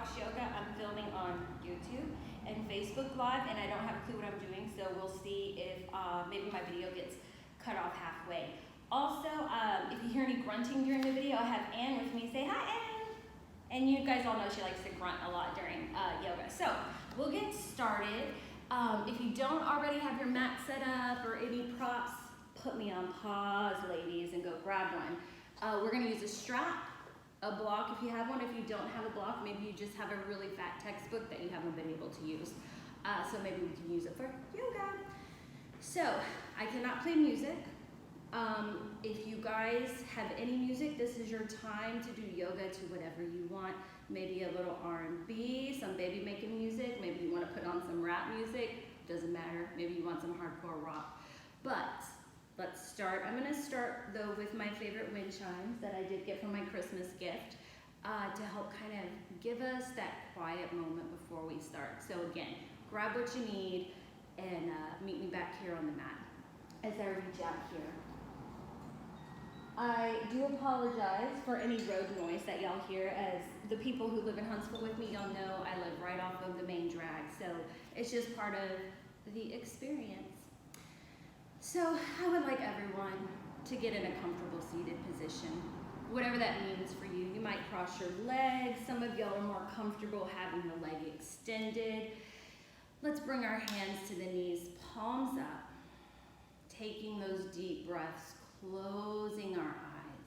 Box Yoga. I'm filming on YouTube and Facebook Live, and I don't have a clue what I'm doing, so we'll see if maybe my video gets cut off halfway. Also, if you hear any grunting during the video, I have Ann with me. Say hi, Ann! And you guys all know she likes to grunt a lot during yoga. So, we'll get started. If you don't already have your mat set up or any props, put me on pause, ladies, and go grab one. We're gonna use a strap, a block if you have one. If you don't have a block, maybe you just have a really fat textbook that you haven't been able to use. So maybe we can use it for yoga. So, I cannot play music. If you guys have any music, this is your time to do yoga to whatever you want. Maybe a little R&B, some baby making music. Maybe you want to put on some rap music. Doesn't matter. Maybe you want some hardcore rock. But let's start. I'm going to start though with my favorite wind chimes that I did get from my Christmas gift to help kind of give us that quiet moment before we start. So again, grab what you need and meet me back here on the mat as I reach out here. I do apologize for any road noise that y'all hear, as the people who live in Huntsville with me, y'all know I live right off of the main drag, so it's just part of the experience. So I would like everyone to get in a comfortable seated position, whatever that means for you. You might cross your legs. Some of y'all are more comfortable having the leg extended. Let's bring our hands to the knees, palms up, taking those deep breaths, closing our eyes.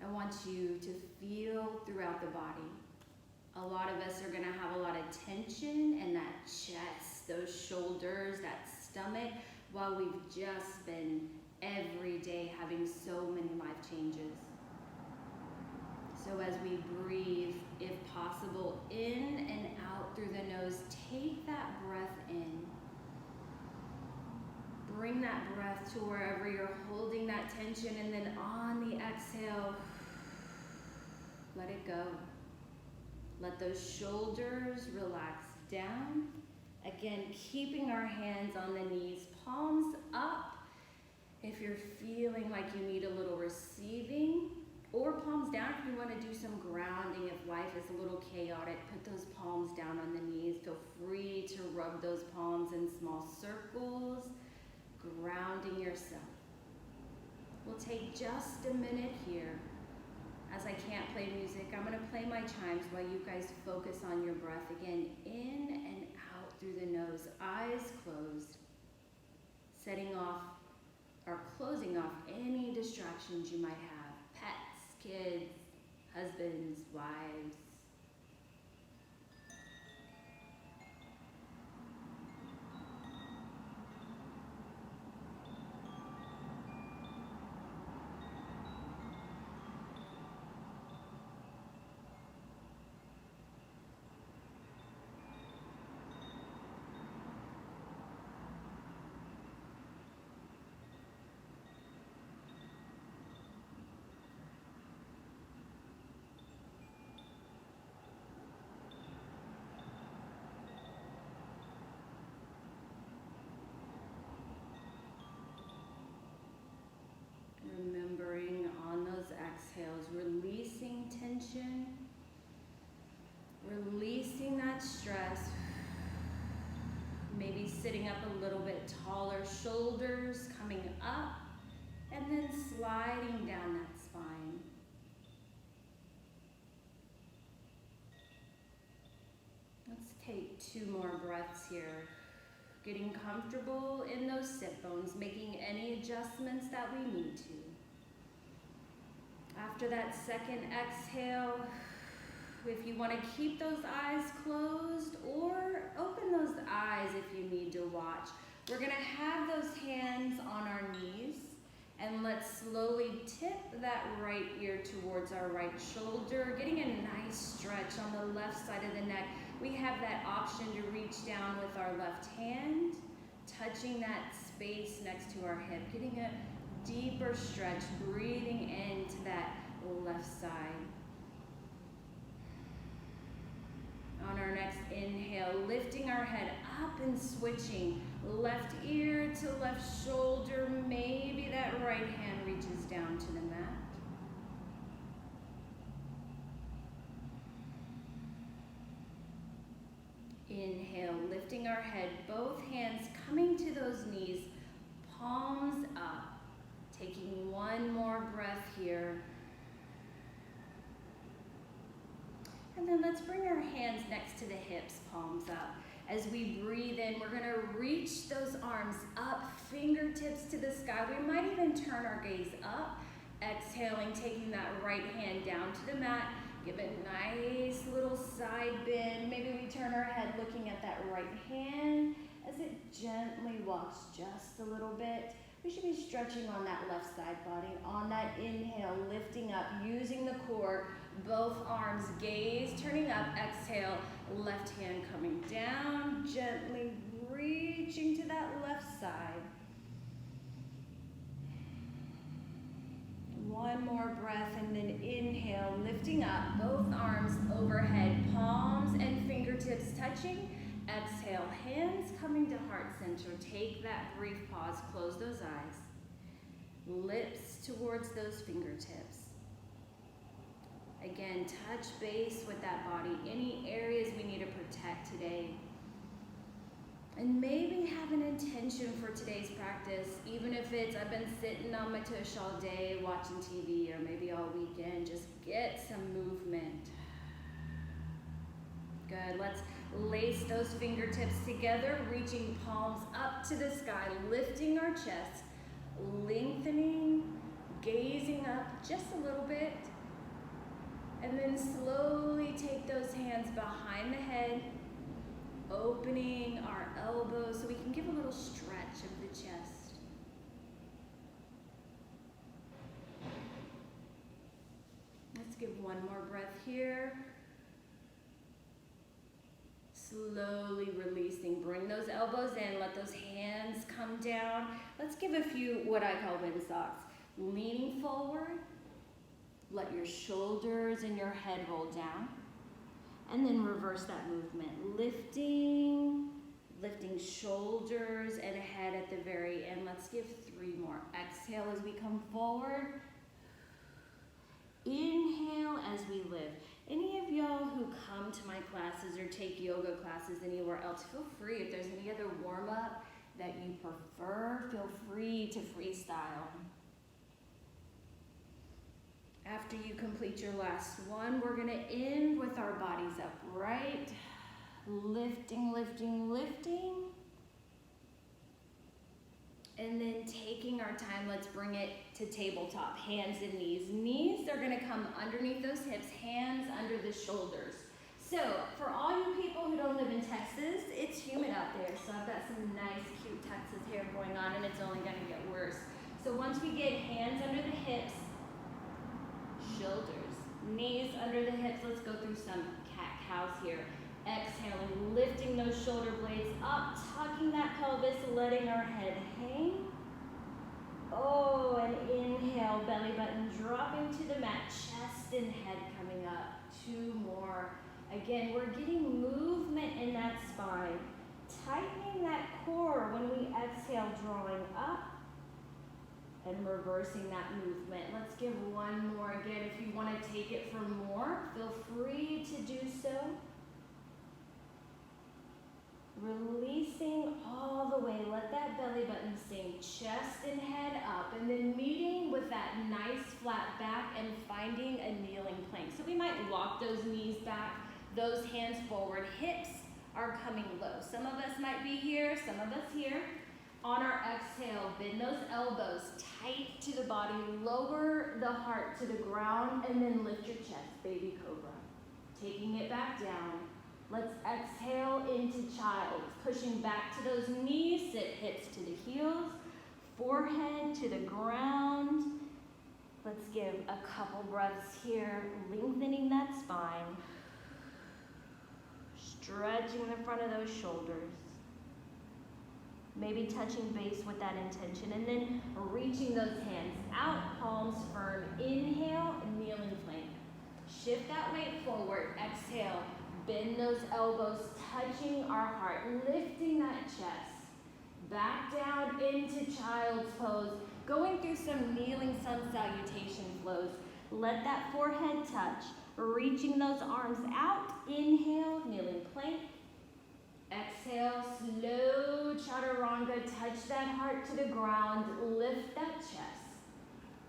I want you to feel throughout the body. A lot of us are gonna have a lot of tension in that chest, those shoulders, that stomach, while we've just been every day having so many life changes. So as we breathe, if possible, in and out through the nose, take that breath in. Bring that breath to wherever you're holding that tension, and then on the exhale, let it go. Let those shoulders relax down. Again, keeping our hands on the knees, palms up. If you're feeling like you need a little receiving, or palms down if you want to do some grounding. If life is a little chaotic, put those palms down on the knees. Feel free to rub those palms in small circles, grounding yourself. We'll take just a minute here. As I can't play music, I'm going to play my chimes while you guys focus on your breath. Again, in and out through the nose, eyes closed, setting off or closing off any distractions you might have. Pets, kids, husbands, wives. Remembering on those exhales, releasing tension, releasing that stress, maybe sitting up a little bit taller, shoulders coming up, and then sliding down that spine. Let's take 2 more breaths here. Getting comfortable in those sit bones, making any adjustments that we need to. After that second exhale, if you want to keep those eyes closed or open those eyes if you need to watch, we're going to have those hands on our knees, and let's slowly tip that right ear towards our right shoulder, getting a nice stretch on the left side of the neck. We have that option to reach down with our left hand, touching that space next to our hip, getting a deeper stretch, breathing into that left side. On our next inhale, lifting our head up and switching left ear to left shoulder. Maybe that right hand reaches down to the mat. Inhale, lifting our head, both hands coming to those knees, palms up. Taking one more breath here. And then let's bring our hands next to the hips, palms up. As we breathe in, we're gonna reach those arms up, fingertips to the sky. We might even turn our gaze up. Exhaling, taking that right hand down to the mat. Give a nice little side bend. Maybe we turn our head looking at that right hand as it gently walks just a little bit. We should be stretching on that left side body. On that inhale, lifting up, using the core. Both arms, gaze turning up. Exhale, left hand coming down, gently reaching to that left side. One more breath, and then inhale, lifting up, both arms overhead, palms and fingertips touching. Exhale, hands coming to heart center. Take that brief pause, close those eyes. Lips towards those fingertips. Again, touch base with that body. Any areas we need to protect today. And maybe have an intention for today's practice, even if it's I've been sitting on my tush all day watching TV or maybe all weekend, just get some movement. Good, let's lace those fingertips together, reaching palms up to the sky, lifting our chest, lengthening, gazing up just a little bit, and then slowly take those hands behind the head, opening our elbows so we can give a little stretch of the chest. Let's give one more breath here. Slowly releasing, bring those elbows in, let those hands come down. Let's give a few what I call windsocks. Leaning forward, let your shoulders and your head roll down. And then reverse that movement, lifting shoulders and head at the very end. Let's give 3 more. Exhale as we come forward. Inhale as we lift. Any of y'all who come to my classes or take yoga classes anywhere else, feel free. If there's any other warm-up that you prefer, feel free to freestyle. After you complete your last one, we're gonna end with our bodies upright. Lifting, lifting, lifting. And then taking our time, let's bring it to tabletop, hands and knees. Knees are gonna come underneath those hips, hands under the shoulders. So for all you people who don't live in Texas, it's humid out there. So I've got some nice, cute Texas hair going on and it's only gonna get worse. So once we get hands under the hips, shoulders, knees under the hips. Let's go through some cat-cows here. Exhaling, lifting those shoulder blades up, tucking that pelvis, letting our head hang. Oh, and inhale, belly button dropping to the mat, chest and head coming up. 2 more. Again, we're getting movement in that spine. Tightening that core when we exhale, drawing up. And reversing that movement. Let's give one more. Again, if you want to take it for more, feel free to do so. Releasing all the way. Let that belly button sink, chest and head up, and then meeting with that nice flat back and finding a kneeling plank. So we might walk those knees back, those hands forward. Hips are coming low. Some of us might be here, some of us here. On our exhale, bend those elbows tight to the body, lower the heart to the ground, and then lift your chest, baby cobra. Taking it back down. Let's exhale into child, pushing back to those knees, sit hips to the heels, forehead to the ground. Let's give a couple breaths here, lengthening that spine, stretching the front of those shoulders. Maybe touching base with that intention, and then reaching those hands out, palms firm. Inhale, kneeling plank. Shift that weight forward. Exhale, bend those elbows, touching our heart, lifting that chest. Back down into child's pose. Going through some kneeling sun salutation flows. Let that forehead touch. Reaching those arms out. Inhale, kneeling plank. Exhale, slow chaturanga, touch that heart to the ground, lift that chest.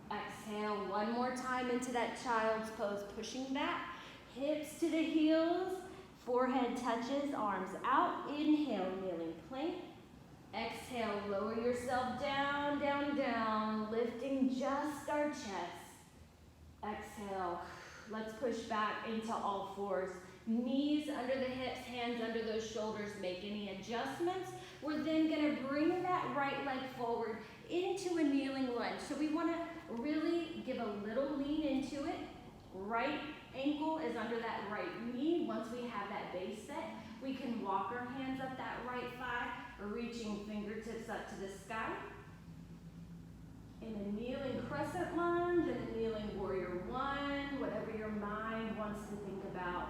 Exhale, one more time into that child's pose, pushing back, hips to the heels, forehead touches, arms out. Inhale, kneeling plank. Exhale, lower yourself down, down, down, lifting just our chest. Exhale, let's push back into all fours. Knees under the hips, hands under those shoulders, make any adjustments. We're then gonna bring that right leg forward into a kneeling lunge. So we wanna really give a little lean into it. Right ankle is under that right knee. Once we have that base set, we can walk our hands up that right thigh, reaching fingertips up to the sky. In a kneeling crescent lunge, in a kneeling warrior one, whatever your mind wants to think about.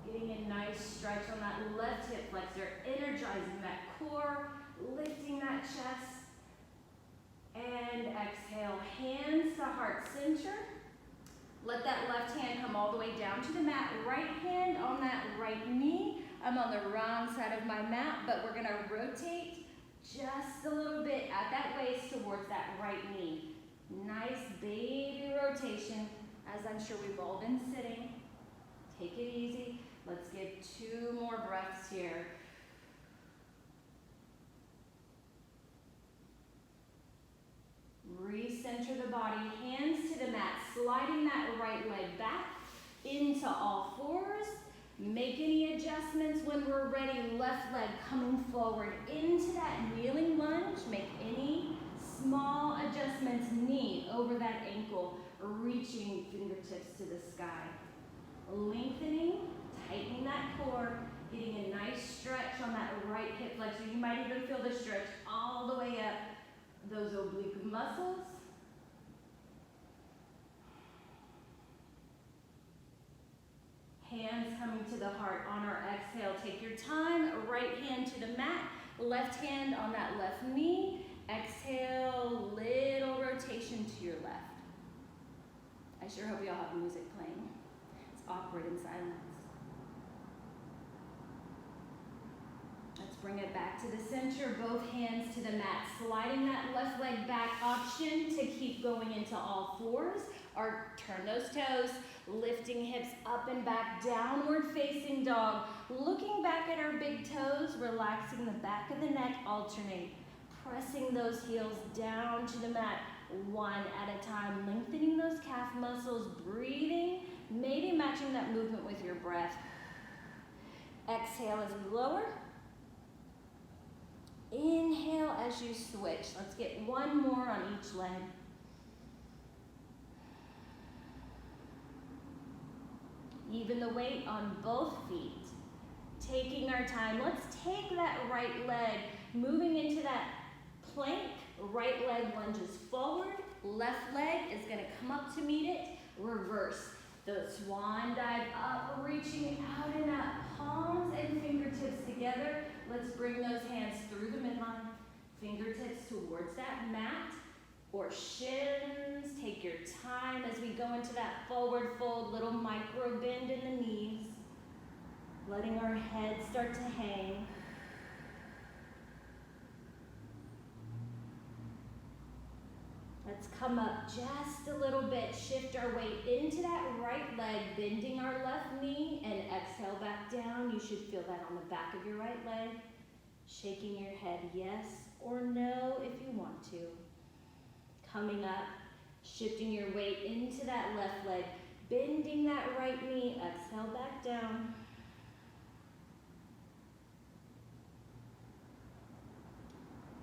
Getting a nice stretch on that left hip flexor, energizing that core, lifting that chest. And exhale, hands to heart center. Let that left hand come all the way down to the mat. Right hand on that right knee. I'm on the wrong side of my mat, but we're gonna rotate just a little bit at that waist towards that right knee. Nice baby rotation, as I'm sure we've all been sitting. Take it easy. Let's give 2 more breaths here. Recenter the body, hands to the mat, sliding that right leg back into all fours. Make any adjustments when we're ready. Left leg coming forward into that kneeling lunge. Make any small adjustments. Knee over that ankle, reaching fingertips to the sky. Lengthening, tightening that core, getting a nice stretch on that right hip flexor. You might even feel the stretch all the way up those oblique muscles. Hands coming to the heart on our exhale. Take your time. Right hand to the mat. Left hand on that left knee. Exhale, little rotation to your left. I sure hope y'all have music playing. It's awkward in silence. Let's bring it back to the center. Both hands to the mat. Sliding that left leg back. Option to keep going into all fours. Or turn those toes. Lifting hips up and back, downward facing dog. Looking back at our big toes, relaxing the back of the neck, alternate. Pressing those heels down to the mat, one at a time. Lengthening those calf muscles, breathing, maybe matching that movement with your breath. Exhale as we lower. Inhale as you switch. Let's get one more on each leg. Even the weight on both feet. Taking our time. Let's take that right leg, moving into that plank. Right leg lunges forward. Left leg is gonna come up to meet it. Reverse. The swan dive up, reaching out and up. Palms and fingertips together. Let's bring those hands through the midline. Fingertips towards that mat. Or shins, take your time as we go into that forward fold, little micro bend in the knees. Letting our head start to hang. Let's come up just a little bit, shift our weight into that right leg, bending our left knee, and exhale back down. You should feel that on the back of your right leg. Shaking your head yes or no if you want to. Coming up, shifting your weight into that left leg, bending that right knee, exhale back down.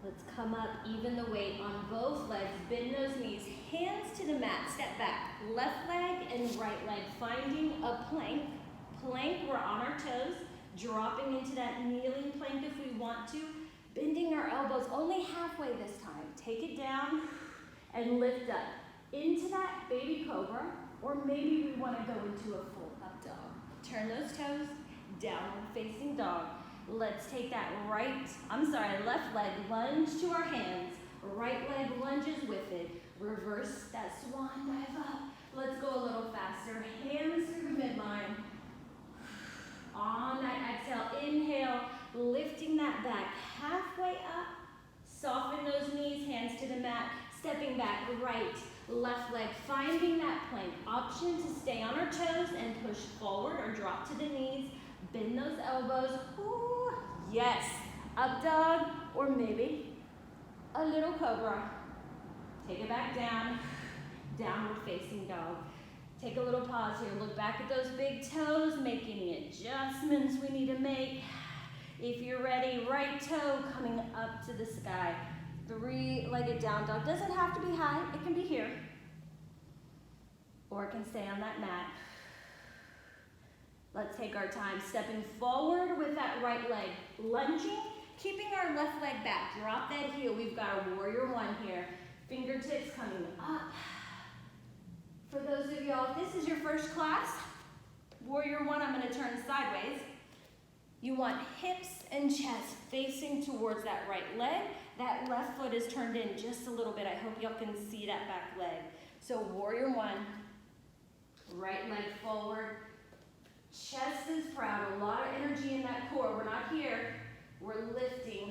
Let's come up, even the weight on both legs, bend those knees, hands to the mat, step back, left leg and right leg, finding a plank. Plank, we're on our toes, dropping into that kneeling plank if we want to, bending our elbows only halfway this time. Take it down. And lift up into that baby cobra, or maybe we want to go into a full up dog. Turn those toes, downward facing dog. Let's take that left leg lunge to our hands. Right leg lunges with it. Reverse that swan dive up. Let's go a little faster. Hands through the midline. On that exhale, inhale. mat, stepping back, right, left leg, finding that plank. Option to stay on our toes and push forward or drop to the knees. Bend those elbows. Ooh, yes. Up dog, or maybe a little cobra. Take it back down, downward facing dog. Take a little pause here. Look back at those big toes. Make any adjustments we need to make. If you're ready, right toe coming up to the sky. Three-legged down dog. Doesn't have to be high. It can be here. Or it can stay on that mat. Let's take our time. Stepping forward with that right leg. Lunging, keeping our left leg back. Drop that heel. We've got a warrior one here. Fingertips coming up. For those of y'all, if this is your first class, warrior one, I'm going to turn sideways. You want hips and chest facing towards that right leg. That left foot is turned in just a little bit. I hope y'all can see that back leg. So warrior one, right leg forward. Chest is proud. A lot of energy in that core. We're not here. We're lifting.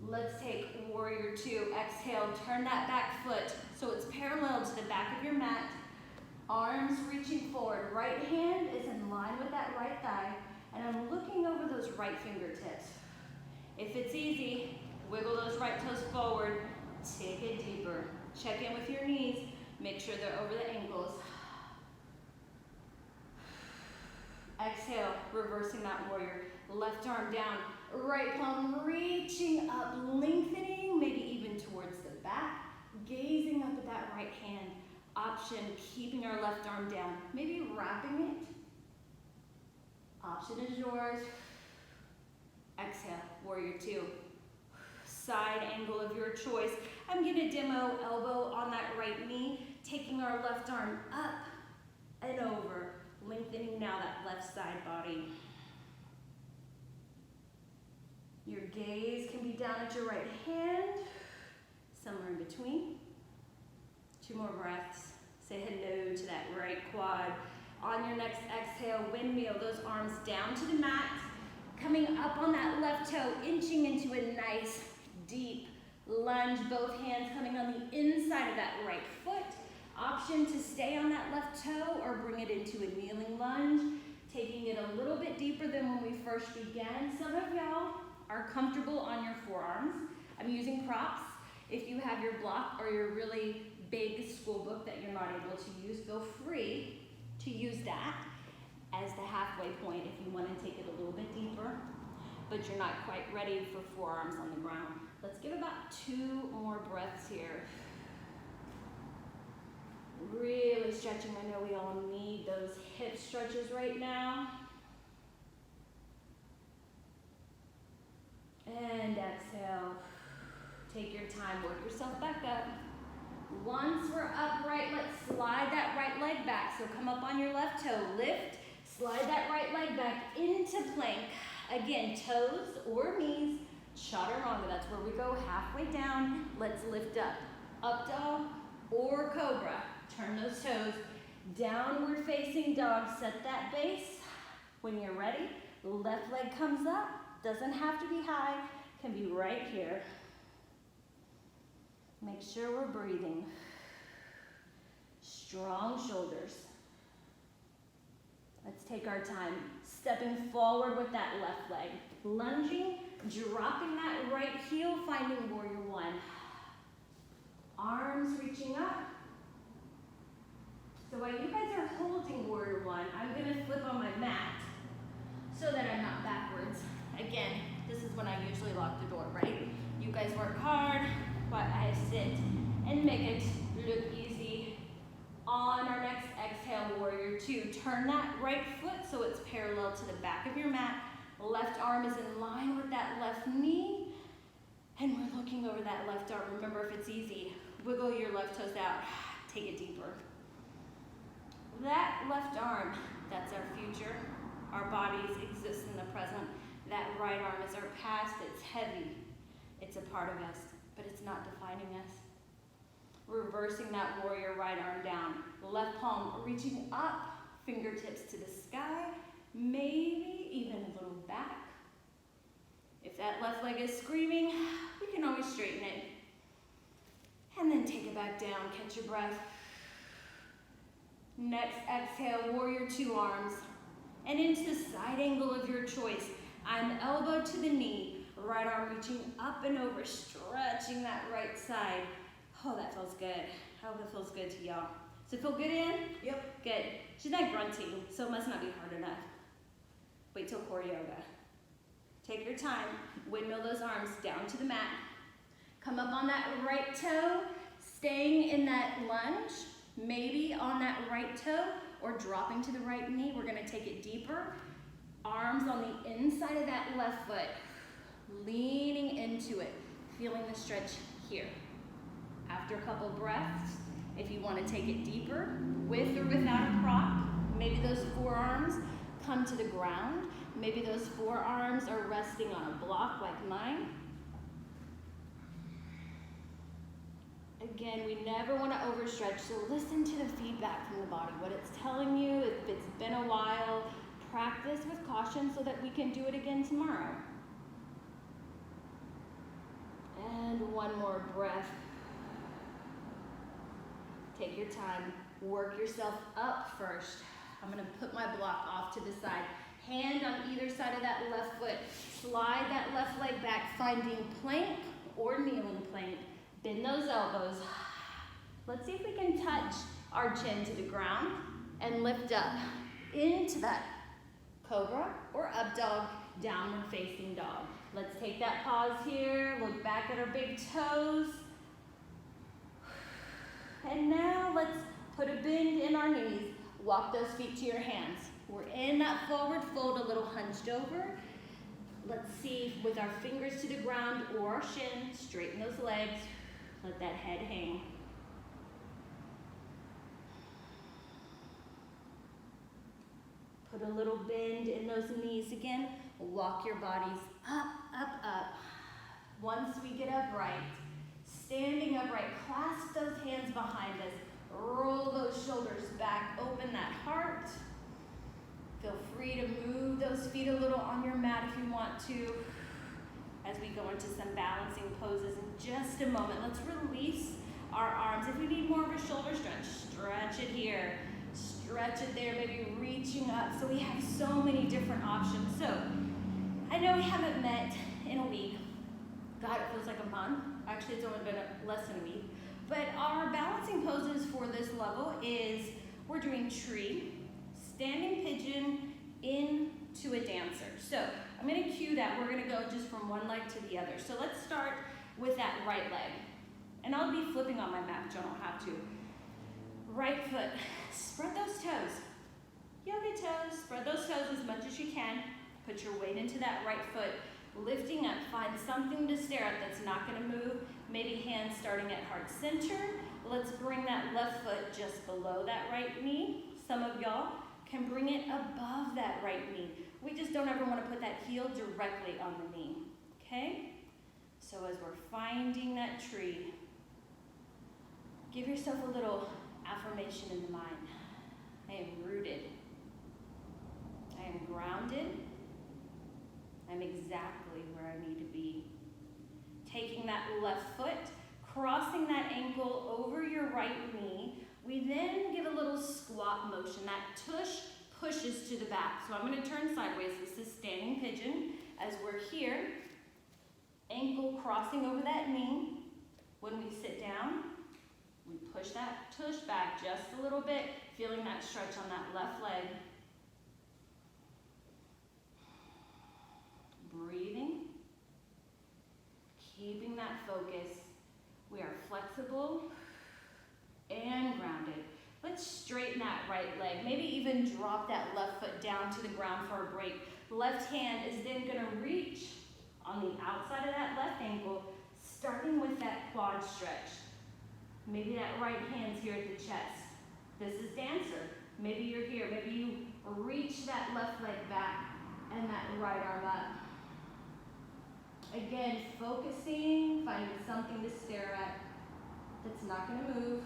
Let's take warrior two. Exhale, turn that back foot so it's parallel to the back of your mat. Arms reaching forward. Right hand is in line with that right thigh. And I'm looking over those right fingertips. If it's easy, wiggle those right toes forward. Take it deeper. Check in with your knees. Make sure they're over the ankles. Exhale, reversing that warrior. Left arm down. Right palm reaching up, lengthening, maybe even towards the back. Gazing up at that right hand. Option, keeping our left arm down. Maybe wrapping it. Option is yours. Exhale, warrior two. Side angle of your choice. I'm gonna demo elbow on that right knee, taking our left arm up and over, lengthening now that left side body. Your gaze can be down at your right hand, somewhere in between. 2 more breaths. Say hello to that right quad. On your next exhale, windmill, those arms down to the mat, coming up on that left toe, inching into a nice deep lunge, both hands coming on the inside of that right foot. Option to stay on that left toe or bring it into a kneeling lunge, taking it a little bit deeper than when we first began. Some of y'all are comfortable on your forearms. I'm using props. If you have your block or your really big school book that you're not able to use, feel free to use that as the halfway point if you want to take it a little bit deeper, but you're not quite ready for forearms on the ground. Let's give about 2 more breaths here. Really stretching. I know we all need those hip stretches right now. And exhale. Take your time, work yourself back up. Once we're upright, let's slide that right leg back. So come up on your left toe, lift, slide that right leg back into plank. Again, toes or knees, chaturanga. That's where we go halfway down. Let's lift up. Up dog or cobra. Turn those toes. Downward facing dog. Set that base. When you're ready, left leg comes up. Doesn't have to be high. Can be right here. Make sure we're breathing. Strong shoulders. Let's take our time. Stepping forward with that left leg. Lunging, dropping that right heel, finding warrior one. Arms reaching up. So while you guys are holding warrior one, I'm gonna flip on my mat so that I'm not backwards. Again, this is when I usually lock the door, right? You guys work hard, but I sit and make it look easy. On our next exhale, warrior two. Turn that right foot so it's parallel to the back of your mat. Left arm is in line with that left knee. And we're looking over that left arm. Remember, if it's easy, wiggle your left toes out. Take it deeper. That left arm, that's our future. Our bodies exist in the present. That right arm is our past. It's heavy. It's a part of us, but it's not defining us. Reversing that warrior right arm down. Left palm reaching up, fingertips to the sky, maybe even a little back. If that left leg is screaming, we can always straighten it. back down, catch your breath. Next exhale, warrior two arms. And into the side angle of your choice. I'm elbow to the knee, right arm reaching up and over, stretching that right side. Oh, that feels good. I hope it feels good to y'all. Does it feel good, Ann? Yep. Good. She's not grunting, so it must not be hard enough. Wait till core yoga. Take your time, windmill those arms down to the mat. Come up on that right toe, staying in that lunge, maybe on that right toe, or dropping to the right knee. We're gonna take it deeper. Arms on the inside of that left foot, leaning into it, feeling the stretch here. After a couple breaths, if you want to take it deeper, with or without a prop, maybe those forearms come to the ground. Maybe those forearms are resting on a block like mine. Again, we never want to overstretch, so listen to the feedback from the body, what it's telling you. If it's been a while, practice with caution so that we can do it again tomorrow. And one more breath. Take your time, work yourself up first. I'm gonna put my block off to the side. Hand on either side of that left foot. Slide that left leg back, finding plank or kneeling plank. Bend those elbows. Let's see if we can touch our chin to the ground and lift up into that cobra or up dog, downward facing dog. Let's take that pause here, look back at our big toes. And now let's put a bend in our knees. Walk those feet to your hands. We're in that forward fold, a little hunched over. Let's see with our fingers to the ground or our shin, straighten those legs. Let that head hang. Put a little bend in those knees again. Walk your bodies up, up, up. Once we get upright, standing upright, clasp those hands behind us. Roll those shoulders back, open that heart. Feel free to move those feet a little on your mat if you want to. As we go into some balancing poses in just a moment, let's release our arms. If you need more of a shoulder stretch, stretch it here. Stretch it there, maybe reaching up. So we have so many different options. So I know we haven't met in a week. God, it feels like a month. Actually, it's only been less than a week. But our balancing poses for this level is we're doing tree, standing pigeon, into a dancer. So I'm gonna cue that. We're gonna go just from one leg to the other. So let's start with that right leg. And I'll be flipping on my mat, but you don't have to. Right foot, spread those toes. Yoga toes, spread those toes as much as you can. Put your weight into that right foot. Lifting up, find something to stare at that's not gonna move. Maybe hands starting at heart center. Let's bring that left foot just below that right knee. Some of y'all can bring it above that right knee. We just don't ever wanna put that heel directly on the knee, okay? So as we're finding that tree, give yourself a little affirmation in the mind. I am rooted. I am grounded. I'm exactly where I need to be. Taking that left foot, crossing that ankle over your right knee. We then give a little squat motion. That tush pushes to the back. So I'm gonna turn sideways. This is standing pigeon. As we're here, ankle crossing over that knee. When we sit down, we push that tush back just a little bit, feeling that stretch on that left leg. Breathing, keeping that focus. We are flexible and grounded. Let's straighten that right leg. Maybe even drop that left foot down to the ground for a break. Left hand is then gonna reach on the outside of that left ankle, starting with that quad stretch. Maybe that right hand's here at the chest. This is dancer. Maybe you're here. Maybe you reach that left leg back and that right arm up. Again, focusing, finding something to stare at that's not going to move.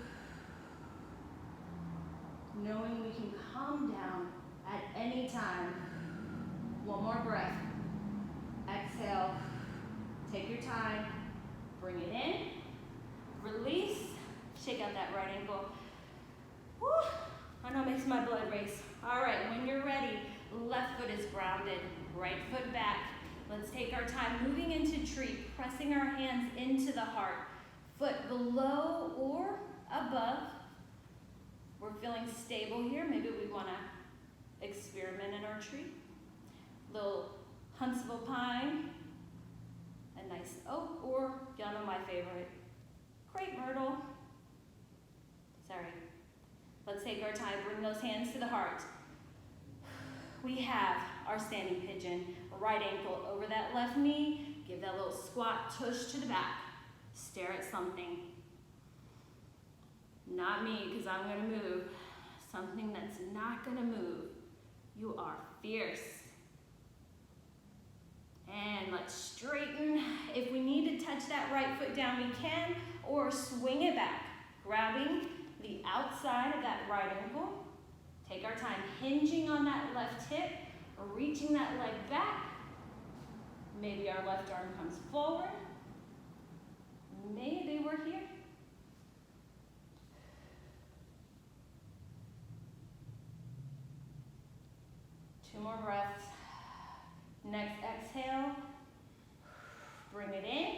Knowing we can calm down at any time. One more breath. Exhale. Take your time. Bring it in. Release. makes my blood race. All right, when you're ready, left foot is grounded, right foot back. Let's take our time moving into tree, pressing our hands into the heart. Foot below or above. We're feeling stable here. Maybe we want to experiment in our tree. Little Huntsville pine, a nice oak, or y'all know my favorite, crepe myrtle. Sorry. Let's take our time, bring those hands to the heart. We have our standing pigeon, right ankle over that left knee. Give that little squat tush to the back. Stare at something. Not me, because I'm going to move. Something that's not going to move. You are fierce. And let's straighten. If we need to touch that right foot down, we can, or swing it back, grabbing the outside of that right ankle. Take our time hinging on that left hip, reaching that leg back. Maybe our left arm comes forward. Maybe we're here. Two more breaths. Next exhale. Bring it in.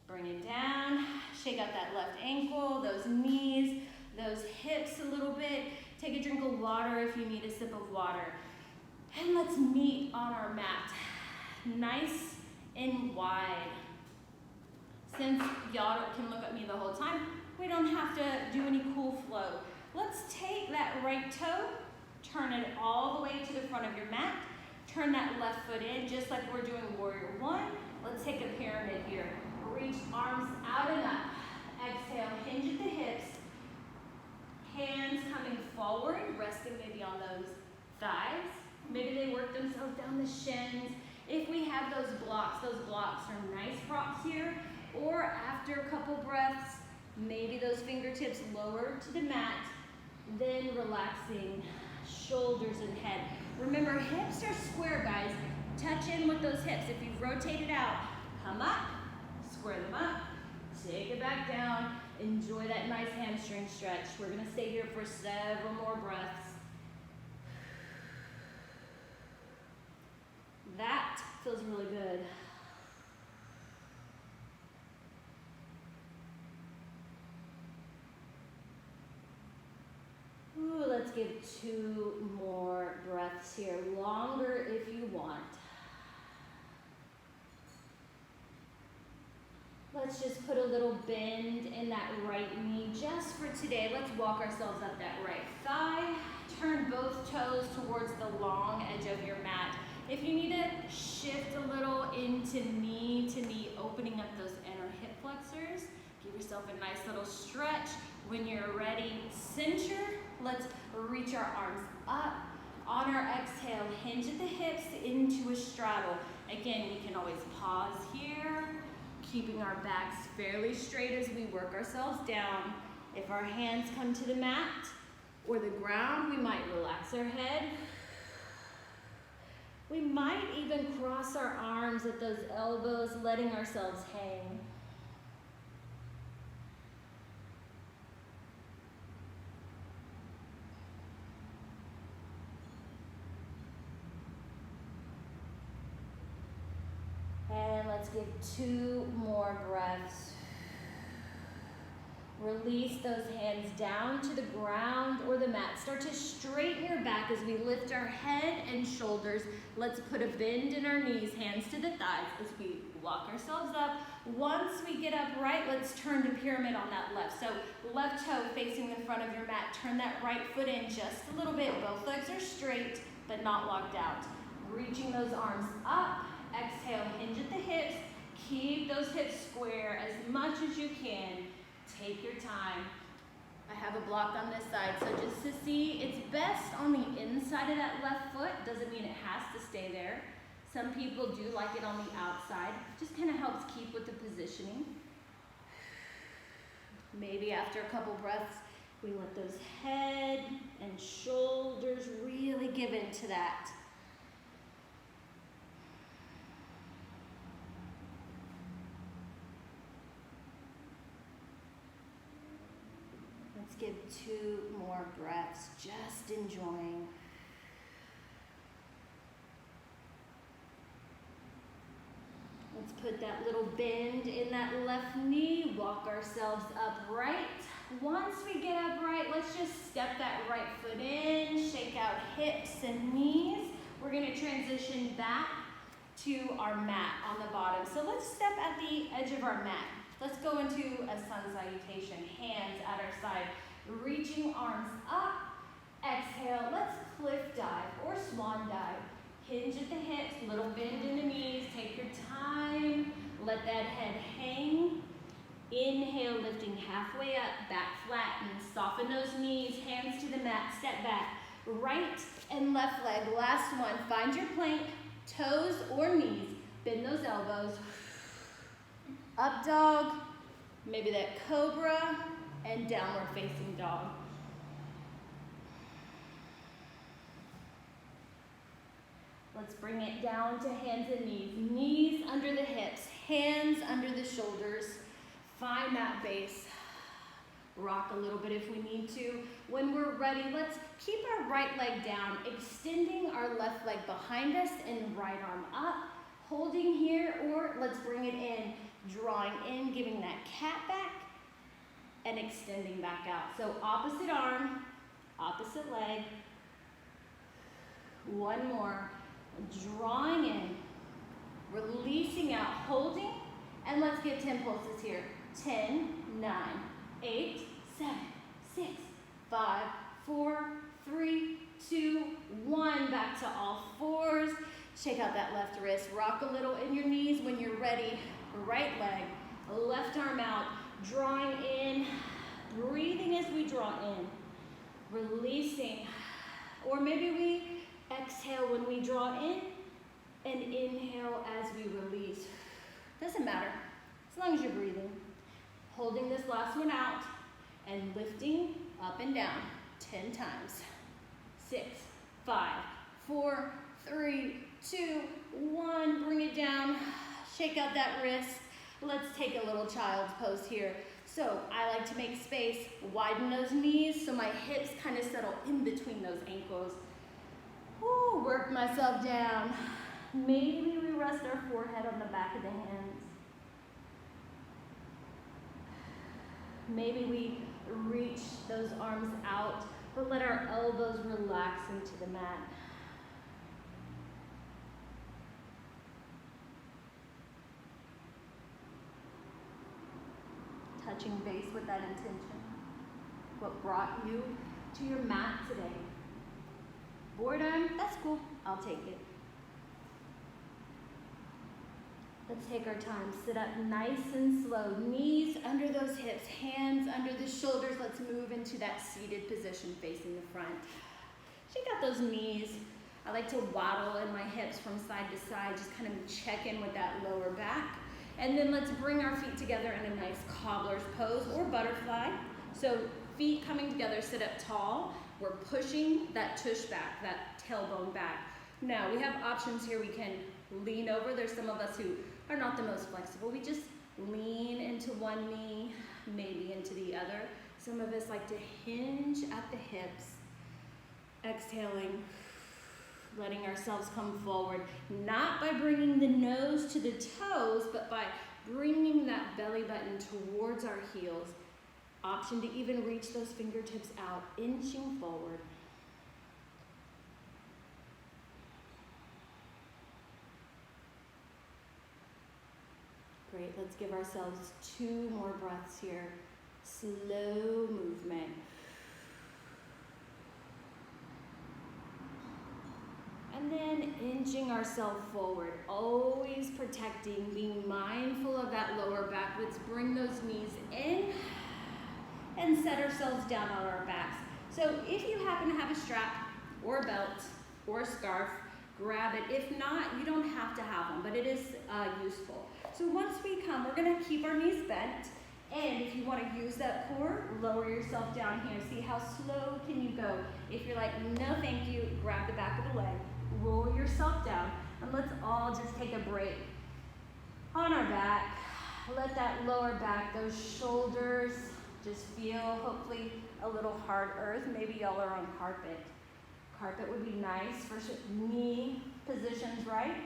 Bring it down. Shake out that left ankle, those knees, those hips a little bit. Take a drink of water if you need a sip of water. And let's meet on our mat. Nice and wide. Since y'all can look at me the whole time, we don't have to do any cool flow. Let's take that right toe, turn it all the way to the front of your mat. Turn that left foot in, just like we're doing warrior one. Let's take a pyramid here. Reach arms out and up. Exhale, hinge at the hips. Hands coming forward, resting maybe on those thighs. Maybe they work themselves down the shins. If we have those blocks are nice props here. Or after a couple breaths, maybe those fingertips lower to the mat. Then relaxing shoulders and head. Remember, hips are square, guys. Touch in with those hips. If you've rotated out, come up, square them up, take it back down. Enjoy that nice hamstring stretch. We're gonna stay here for several more breaths. That feels really good. Ooh, let's give 2 more breaths here. Longer if you want. Let's just put a little bend in that right knee just for today. Let's walk ourselves up that right thigh. Turn both toes towards the long edge of your mat. If you need to shift a little into knee to knee, opening up those inner hip flexors, give yourself a nice little stretch. When you're ready, center. Let's reach our arms up. On our exhale, hinge at the hips into a straddle. Again, we can always pause here, keeping our backs fairly straight as we work ourselves down. If our hands come to the mat or the ground, we might relax our head. We might even cross our arms at those elbows, letting ourselves hang. And let's give 2 more breaths. Release those hands down to the ground or the mat. Start to straighten your back as we lift our head and shoulders. Let's put a bend in our knees, hands to the thighs as we walk ourselves up. Once we get upright, let's turn to pyramid on that left. So left toe facing the front of your mat. Turn that right foot in just a little bit. Both legs are straight, but not locked out. Reaching those arms up. Exhale, hinge at the hips. Keep those hips square as much as you can. Take your time. I have a block on this side, so just to see, it's best on the inside of that left foot. Doesn't mean it has to stay there. Some people do like it on the outside. Just kind of helps keep with the positioning. Maybe after a couple breaths, we let those head and shoulders really give into that. Let's give 2 more breaths, just enjoying. Let's put that little bend in that left knee, walk ourselves upright. Once we get upright, let's just step that right foot in, shake out hips and knees. We're gonna transition back to our mat on the bottom. So let's step at the edge of our mat. Let's go into a sun salutation, hands at our side, reaching arms up. Exhale, let's cliff dive or swan dive. Hinge at the hips, little bend in the knees, take your time, let that head hang. Inhale, lifting halfway up, back flatten, soften those knees, hands to the mat, step back. Right and left leg, last one, find your plank, toes or knees, bend those elbows. Up dog, maybe that cobra, and downward facing dog. Let's bring it down to hands and knees. Knees under the hips, hands under the shoulders. Find that base. Rock a little bit if we need to. When we're ready, let's keep our right leg down, extending our left leg behind us and right arm up. Holding here, or let's bring it in, drawing in, giving that cat back, and extending back out. So opposite arm, opposite leg. One more. Drawing in, releasing out, holding, and let's get 10 pulses here. 10, 9, 8, 7, 6, 5, 4, 3, 2, 1. Back to all fours. Shake out that left wrist. Rock a little in your knees when you're ready. Right leg, left arm out, drawing in, breathing as we draw in, releasing, or maybe we exhale when we draw in and inhale as we release. Doesn't matter, as long as you're breathing. Holding this last one out and lifting up and down 10 times. 6, 5, 4, 3, 2, 1. Bring it down. Shake out that wrist. Let's take a little child's pose here. So I like to make space, widen those knees so my hips kind of settle in between those ankles. Ooh, work myself down. Maybe we rest our forehead on the back of the hands. Maybe we reach those arms out, but let our elbows relax into the mat. Touching base with that intention. What brought you to your mat today? Boredom? That's cool. I'll take it. Let's take our time. Sit up nice and slow. Knees under those hips, hands under the shoulders. Let's move into that seated position facing the front. Shake out those knees. I like to waddle in my hips from side to side, just kind of check in with that lower back. And then let's bring our feet together in a nice cobbler's pose or butterfly. So feet coming together, sit up tall. We're pushing that tush back, that tailbone back. Now we have options here. We can lean over. There's some of us who are not the most flexible. We just lean into one knee, maybe into the other. Some of us like to hinge at the hips. Exhaling, letting ourselves come forward, not by bringing the nose to the toes, but by bringing that belly button towards our heels. Option to even reach those fingertips out, inching forward. Great, let's give ourselves 2 more breaths here. Slow movement. And then inching ourselves forward, always protecting, being mindful of that lower back. Let's bring those knees in and set ourselves down on our backs. So if you happen to have a strap or a belt or a scarf, grab it. If not, you don't have to have one, but it is useful. So once we come, we're gonna keep our knees bent. And if you want to use that core, lower yourself down here. See how slow can you go? If you're like, no thank you, grab the back of the leg, roll yourself down, and let's all just take a break on our back. Let that lower back, those shoulders Just feel, hopefully, a little hard earth. Maybe y'all are on carpet. Carpet would be nice for knee positions, right?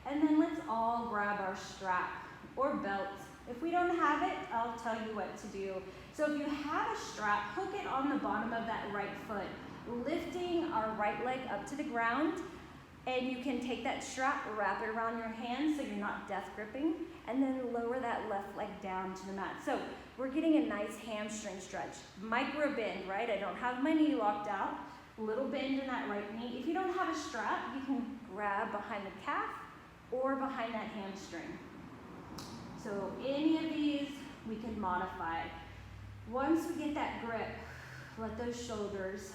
And then let's all grab our strap or belt. If we don't have it, I'll tell you what to do. So if you have a strap, hook it on the bottom of that right foot, lifting our right leg up to the ground. And you can take that strap, wrap it around your hand so you're not death gripping, and then lower that left leg down to the mat. So we're getting a nice hamstring stretch. Micro bend, right? I don't have my knee locked out. Little bend in that right knee. If you don't have a strap, you can grab behind the calf or behind that hamstring. So any of these we can modify. Once we get that grip, let those shoulders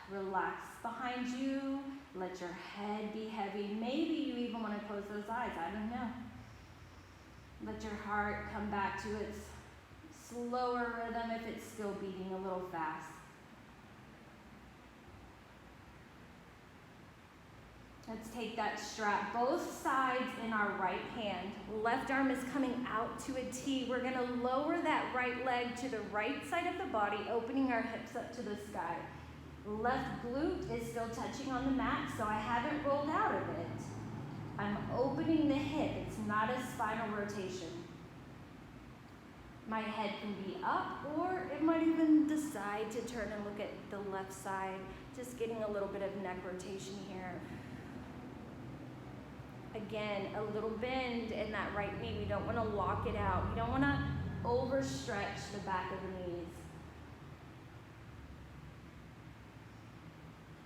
relax behind you. Let your head be heavy. Maybe you even want to close those eyes. I don't know. Let your heart come back to its slower rhythm if it's still beating a little fast. Let's take that strap, both sides in our right hand. Left arm is coming out to a T. We're going to lower that right leg to the right side of the body, opening our hips up to the sky. Left glute is still touching on the mat, so I haven't rolled out of it. I'm opening the hip. It's not a spinal rotation. My head can be up, or it might even decide to turn and look at the left side. Just getting a little bit of neck rotation here. Again, a little bend in that right knee. We don't want to lock it out. We don't want to overstretch the back of the knees.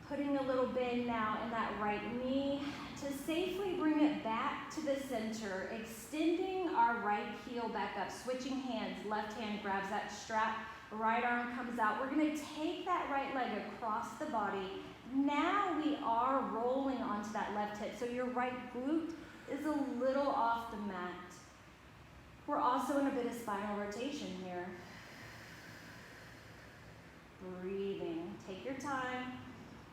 Putting a little bend now in that right knee to safely bring it back to the center, extending our right heel back up, switching hands. Left hand grabs that strap, right arm comes out. We're going to take that right leg across the body. Now we are rolling onto that left hip, so your right glute is a little off the mat. We're also in a bit of spinal rotation here. Breathing. Take your time.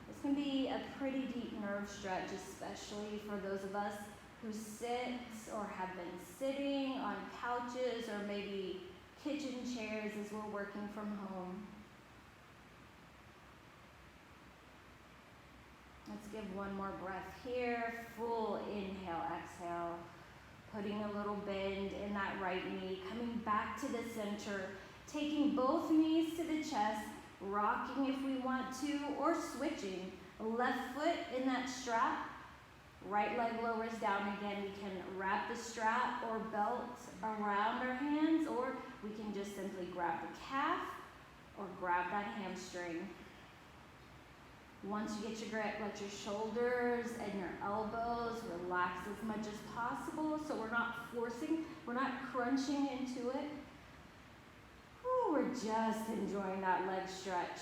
This can be a pretty deep nerve stretch, especially for those of us who sit or have been sitting on couches or maybe kitchen chairs as we're working from home. Let's give one more breath here. Full inhale, exhale. Putting a little bend in that right knee. Coming back to the center. Taking both knees to the chest. Rocking if we want to, or switching. Left foot in that strap. Right leg lowers down again. We can wrap the strap or belt around our hands, or we can just simply grab the calf or grab that hamstring. Once you get your grip, let your shoulders and your elbows relax as much as possible so we're not forcing, we're not crunching into it. Ooh, we're just enjoying that leg stretch.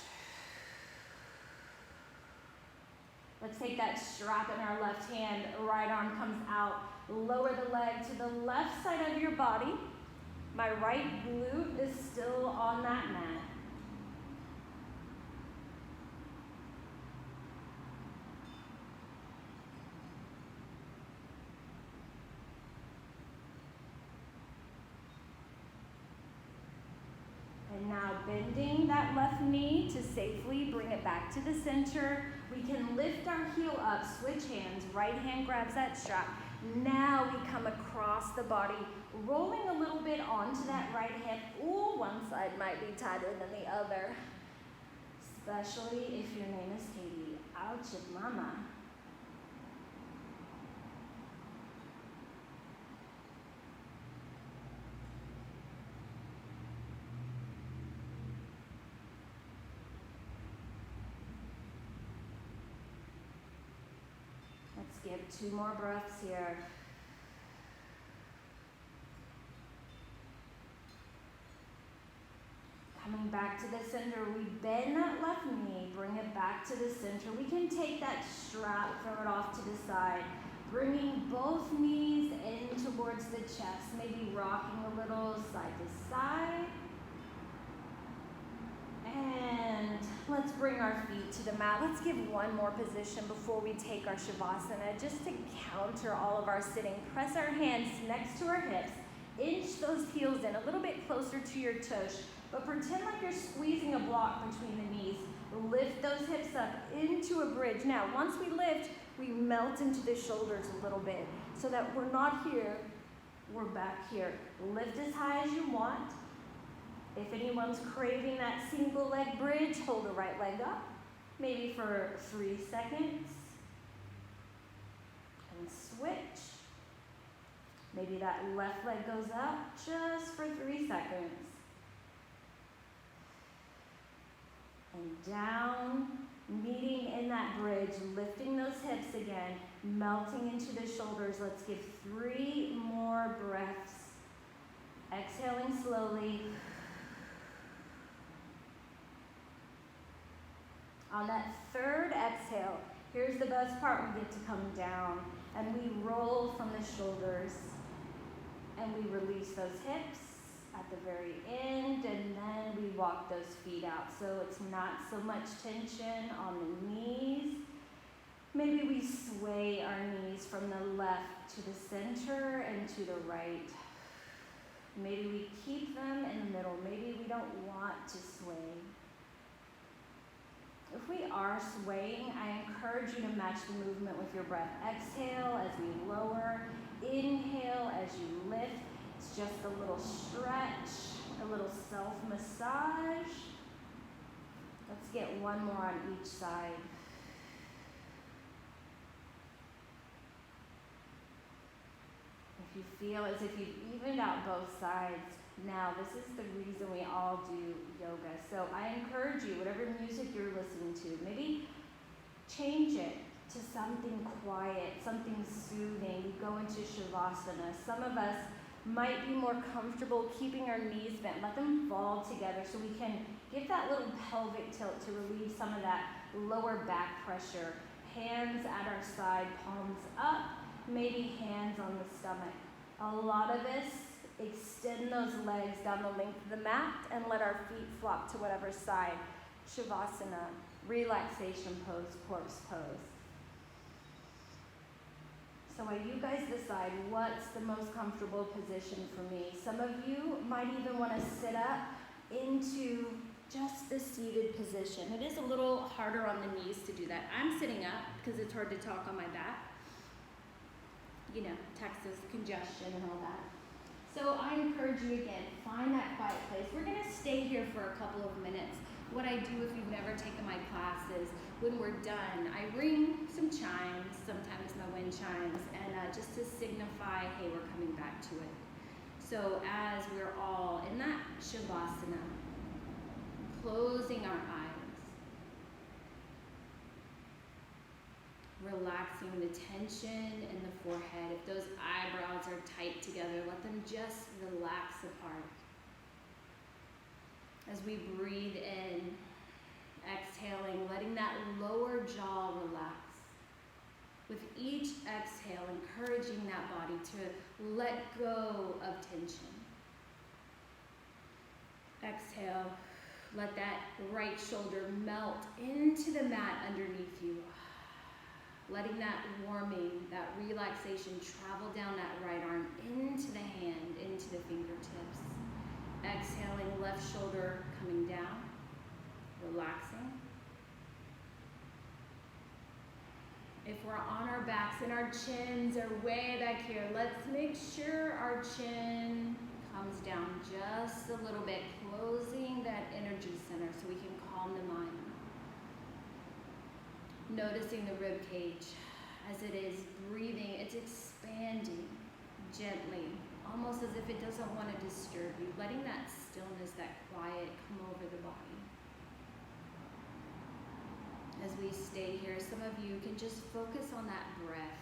Let's take that strap in our left hand, right arm comes out, lower the leg to the left side of your body. My right glute is still on that mat. And now bending that left knee to safely bring it back to the center. We can lift our heel up, switch hands. Right hand grabs that strap. Now we come across the body, rolling a little bit onto that right hip. Ooh, one side might be tighter than the other, especially if your name is Katie. Ouch, mama. Let's give 2 more breaths here. Coming back to the center, we bend that left knee, bring it back to the center. We can take that strap, throw it off to the side, bringing both knees in towards the chest, maybe rocking a little side to side. And let's bring our feet to the mat. Let's give one more position before we take our Shavasana, just to counter all of our sitting. Press our hands next to our hips. Inch those heels in a little bit closer to your toes. but pretend like you're squeezing a block between the knees. Lift those hips up into a bridge. Now, once we lift, we melt into the shoulders a little bit so that we're not here, we're back here. Lift as high as you want. If anyone's craving that single leg bridge, hold the right leg up, maybe for 3 seconds, and switch. Maybe that left leg goes up just for 3 seconds. And down, meeting in that bridge, lifting those hips again, melting into the shoulders. Let's give 3 more breaths. Exhaling slowly. On that third exhale, here's the best part, we get to come down and we roll from the shoulders and we release those hips at the very end, and then we walk those feet out. So it's not so much tension on the knees. Maybe we sway our knees from the left to the center and to the right. Maybe we keep them in the middle. Maybe we don't want to sway. If we are swaying, I encourage you to match the movement with your breath. Exhale as we lower. Inhale as you lift. It's just a little stretch, a little self-massage. Let's get one more on each side. If you feel as if you've evened out both sides, now this is the reason we all do yoga. So I encourage you, whatever music you're listening to, maybe change it to something quiet, something soothing. You go into Shavasana. Some of us might be more comfortable keeping our knees bent. Let them fall together so we can give that little pelvic tilt to relieve some of that lower back pressure. Hands at our side, palms up, maybe hands on the stomach. A lot of us extend those legs down the length of the mat and let our feet flop to whatever side. Shavasana, relaxation pose, corpse pose. So while you guys decide what's the most comfortable position for me, some of you might even want to sit up into just the seated position. It is a little harder on the knees to do that. I'm sitting up because it's hard to talk on my back. You know, Texas congestion and all that. So I encourage you again, find that quiet place. We're going to stay here for a couple of minutes. What I do if you've never taken my classes, when we're done, I ring some chimes, sometimes my wind chimes, and just to signify, hey, we're coming back to it. So as we're all in that Shavasana, closing our eyes, relaxing the tension in the forehead. If those eyebrows are tight together, let them just relax apart. As we breathe in, exhaling, letting that lower jaw relax. With each exhale, encouraging that body to let go of tension. Exhale, let that right shoulder melt into the mat underneath you. Letting that warming, that relaxation travel down that right arm into the hand, into the fingertips. Exhaling, left shoulder coming down, relaxing. If we're on our backs and our chins are way back here, let's make sure our chin comes down just a little bit, closing that energy center so we can calm the mind. Noticing the rib cage as it is breathing, it's expanding gently, almost as if it doesn't want to disturb you, letting that stillness, that quiet come over the body. As we stay here, some of you can just focus on that breath.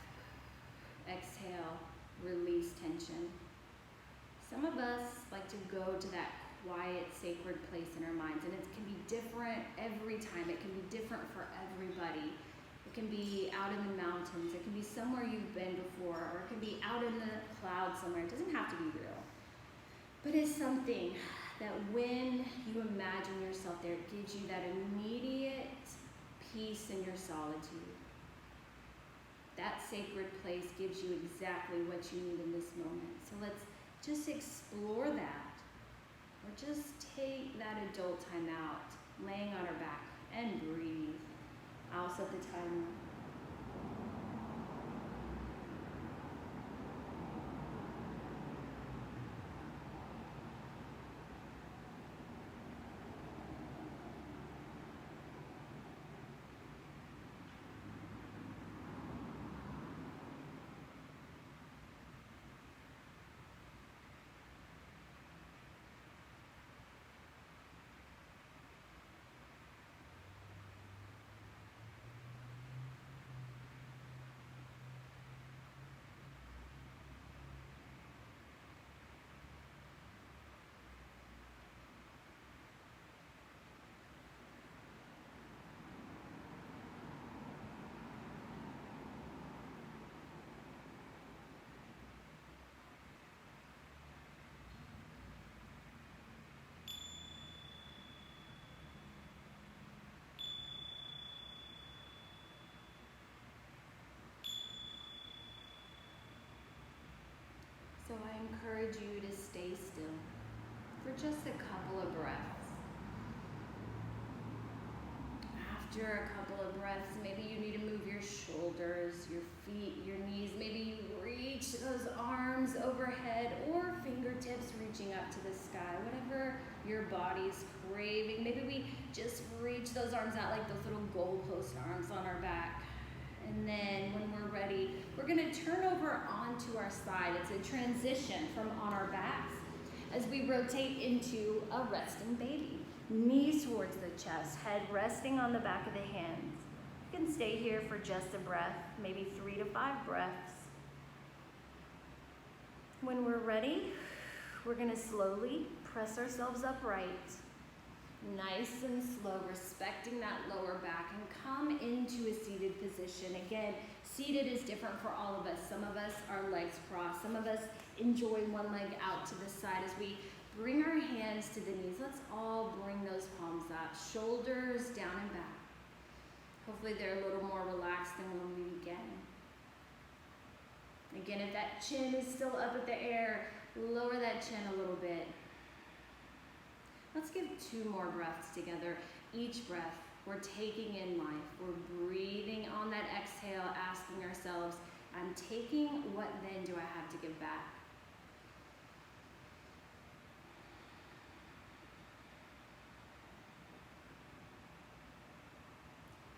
Exhale, release tension. Some of us like to go to that quiet, sacred place in our minds, and it can be different every time. It can be different for everybody. It can be out in the mountains. It can be somewhere you've been before, or it can be out in the clouds somewhere. It doesn't have to be real. But it's something that when you imagine yourself there, it gives you that immediate peace in your solitude. That sacred place gives you exactly what you need in this moment. So let's just explore that. Or just take that adult time out, laying on our back, and breathe. I'll set the timer. So I encourage you to stay still for just a couple of breaths. After a couple of breaths, maybe you need to move your shoulders, your feet, your knees. Maybe you reach those arms overhead or fingertips reaching up to the sky, whatever your body's craving. Maybe we just reach those arms out like those little goalpost arms on our back. And then when we're ready, we're gonna turn over onto our side. It's a transition from on our backs as we rotate into a resting baby. Knees towards the chest, head resting on the back of the hands. You can stay here for just a breath, maybe 3 to 5 breaths. When we're ready, we're gonna slowly press ourselves upright. Nice and slow, respecting that lower back, and come into a seated position. Again, seated is different for all of us. Some of us are legs crossed. Some of us enjoy one leg out to the side. As we bring our hands to the knees, let's all bring those palms up, shoulders down and back. Hopefully they're a little more relaxed than when we began. Again, if that chin is still up at the air, lower that chin a little bit. Let's give 2 more breaths together. Each breath, we're taking in life. We're breathing on that exhale, asking ourselves, I'm taking, what then do I have to give back?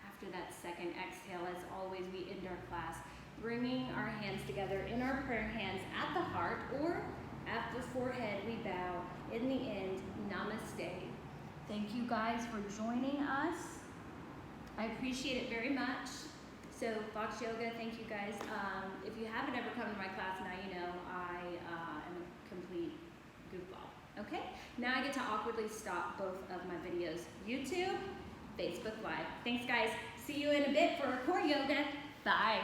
After that second exhale, as always, we end our class bringing our hands together in our prayer hands at the heart or at the forehead. We bow. In the end, namaste. Thank you guys for joining us. I appreciate it very much. So Fox Yoga, thank you guys. If you haven't ever come to my class, now you know I am a complete goofball. Okay, now I get to awkwardly stop both of my videos. YouTube, Facebook Live. Thanks guys. See you in a bit for core yoga. Bye.